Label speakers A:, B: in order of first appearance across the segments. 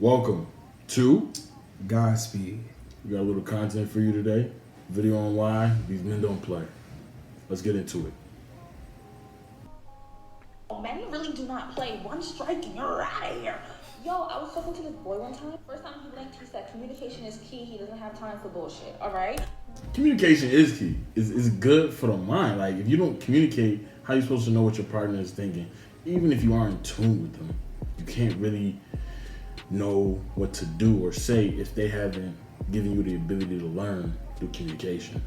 A: Welcome to
B: Godspeed.
A: We got a little content for you today. Video on why these men don't play. Let's get into it.
C: Men really do not play. One strike and you're out of here. Yo, I was talking to this boy one time. First time he blinked, he said communication is key. He doesn't have time for bullshit. All right?
A: Communication is key. It's good for the mind. Like, if you don't communicate, how are you supposed to know what your partner is thinking? Even if you are in tune with them, you can't really know what to do or say if they haven't given you the ability to learn through communication.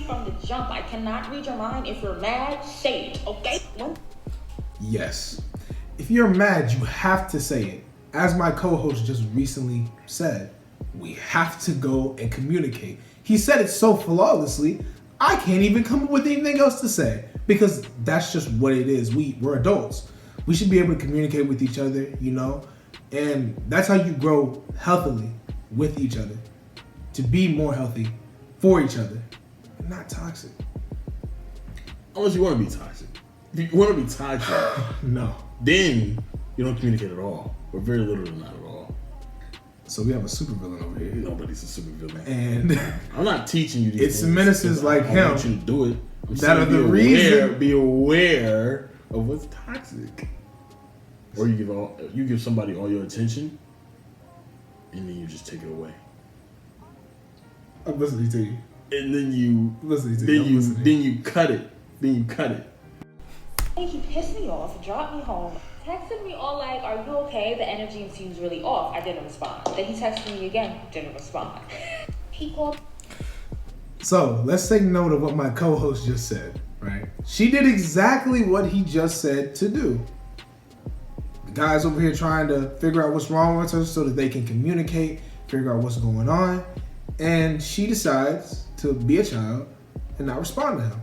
C: From the jump, I cannot read your mind. If you're mad, say it, okay?
B: Yes. If you're mad, you have to say it. As my co-host just recently said, we have to go and communicate. He said it so flawlessly, I can't even come up with anything else to say because that's just what it is. We're adults. We should be able to communicate with each other, you know? And that's how you grow healthily with each other. To be more healthy for each other. Not toxic.
A: Unless you want to be toxic. If you want to be toxic,
B: No.
A: then you don't communicate at all. Or very little to not at all.
B: So we have a supervillain over here.
A: Nobody's a supervillain.
B: And
A: I'm not teaching you these
B: it's
A: things.
B: menaces like
A: I
B: him
A: want you to do it. I'm
B: that
A: saying
B: are the reason.
A: Be aware of what's toxic. Or you give somebody all your attention, and then you just take it away.
B: I'm listening to you.
A: And then you cut it. Then you cut it.
C: He pissed me off, dropped me home, texted me all like, are you okay? The energy seems really off. I didn't respond. Then he texted me again, didn't respond. He called.
B: So let's take note of what my co-host just said, right? She did exactly what he just said to do. The guy's over here trying to figure out what's wrong with her so that they can communicate, figure out what's going on. And she decides to be a child and not respond to him.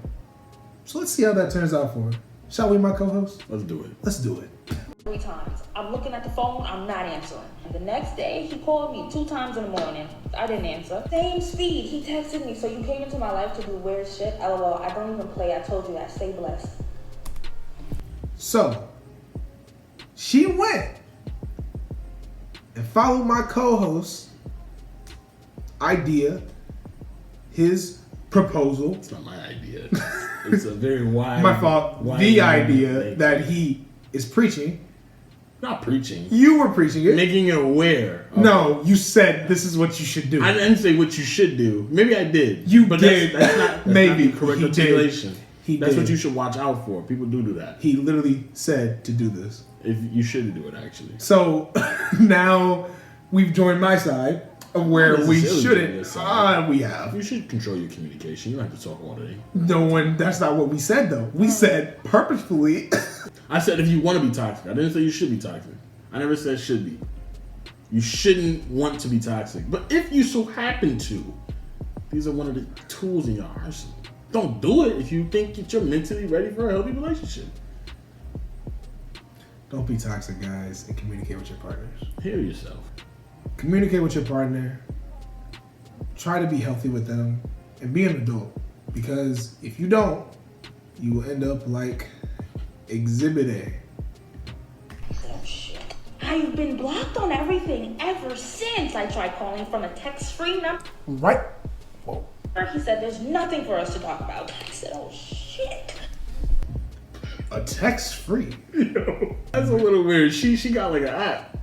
B: So let's see how that turns out for her. Shall we, my co-host?
A: Let's do it.
B: Let's do it.
C: 3 times. I'm looking at the phone, I'm not answering. The next day, he called me 2 times in the morning. I didn't answer. Same speed, he texted me, so you came into my life to do weird shit? LOL, I don't even play, I told you that. Stay blessed.
B: So, she went and followed my co-host's idea, his proposal.
A: It's not my idea. It's a very wide.
B: My fault. The idea that he is preaching.
A: Not preaching.
B: You were preaching it.
A: Making it aware.
B: No, you said this is what you should do.
A: I didn't say what you should do. Maybe I did.
B: You
A: but
B: did.
A: That's
B: Maybe.
A: not the correct
B: He
A: articulation.
B: He
A: That's
B: did.
A: what you should watch out for. People do that.
B: He literally said to do this.
A: If you should do it, actually.
B: So now we've joined my side of where
A: Not
B: we
A: necessarily
B: shouldn't.
A: join your side.
B: We have.
A: You should control your communication. You don't have to talk all day.
B: No one. That's not what we said though. We said purposefully.
A: I said if you want to be toxic. I didn't say you should be toxic. I never said should be. You shouldn't want to be toxic. But if you so happen to, these are one of the tools in your arsenal. Don't do it if you think that you're mentally ready for a healthy relationship.
B: Don't be toxic, guys, and communicate with your partners.
A: Hear yourself.
B: Communicate with your partner. Try to be healthy with them and be an adult. Because if you don't, you will end up like Exhibit A.
C: Oh shit. I've been blocked on everything ever since I tried calling from a text-free number.
B: Right? Whoa.
C: He said there's nothing for us to talk about. I said, oh shit.
B: A text free.
A: Yo, that's a little weird. She got like an app.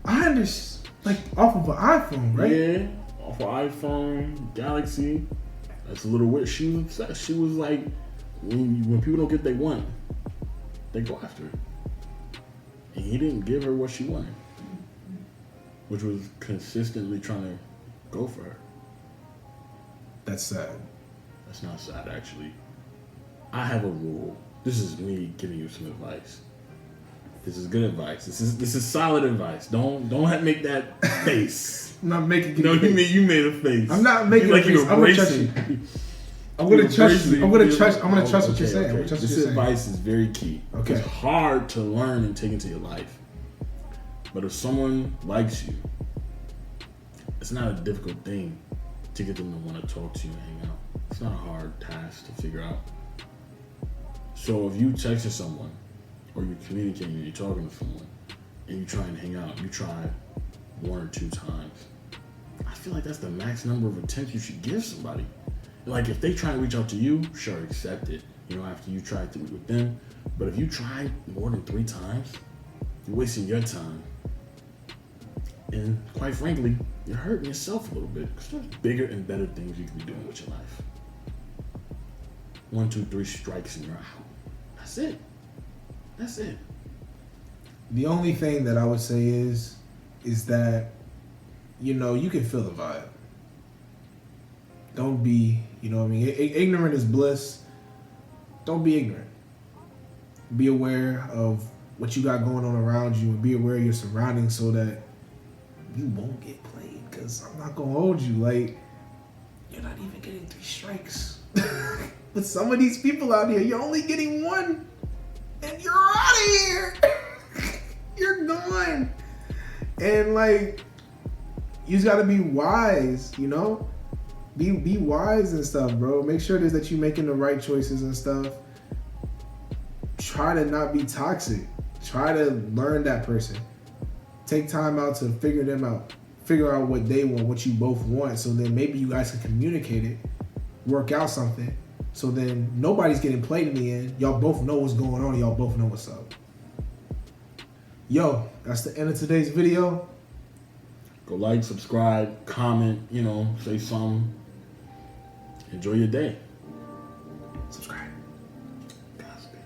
B: I understand. Like off of an iPhone, right?
A: Yeah, off of iPhone, Galaxy. That's a little weird. She was upset. She was like, when people don't get what they want, they go after it. And he didn't give her what she wanted, which was consistently trying to go for her.
B: That's sad.
A: That's not sad, actually. I have a rule. This is me giving you some advice. This is good advice. This is solid advice. Don't make that face.
B: I'm not making.
A: No, you made a face.
B: I'm not making
A: like
B: a face.
A: you
B: I'm gonna trust you. I'm gonna trust you. I'm gonna trust what you're saying. I'm gonna trust
A: This
B: what you're
A: advice
B: saying.
A: is very key.
B: Okay.
A: It's hard to learn and take into your life. But if someone likes you, it's not a difficult thing to get them to want to talk to you and hang out. It's not a hard task to figure out. So if you texting someone or you're communicating and you're talking to someone and you try and hang out, you try 1 or 2 times. I feel like that's the max number of attempts you should give somebody. Like if they try to reach out to you, sure, accept it. You know, after you try to with them. But if you try more than 3 times, you're wasting your time. And quite frankly, you're hurting yourself a little bit because there's bigger and better things you can be doing with your life. 1, 2, 3 strikes and you're out. That's it. That's it.
B: The only thing that I would say is that, you know, you can feel the vibe. Don't be, you know what I mean? Ignorant is bliss. Don't be ignorant. Be aware of what you got going on around you and be aware of your surroundings so that you won't get played. Because I'm not going to hold you. Like, you're not even getting 3 strikes. But some of these people out here, you're only getting 1. And you're out of here. You're gone. And like, you just got to be wise, you know? Be wise and stuff, bro. Make sure that you're making the right choices and stuff. Try to not be toxic. Try to learn that person. Take time out to figure them out. Figure out what they want, what you both want. So then maybe you guys can communicate it. Work out something. So then nobody's getting played in the end. Y'all both know what's going on. Y'all both know what's up. Yo, that's the end of today's video.
A: Go like, subscribe, comment, you know, say something. Enjoy your day.
B: Subscribe.
A: Godspeed.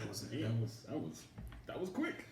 A: That's it. That was quick.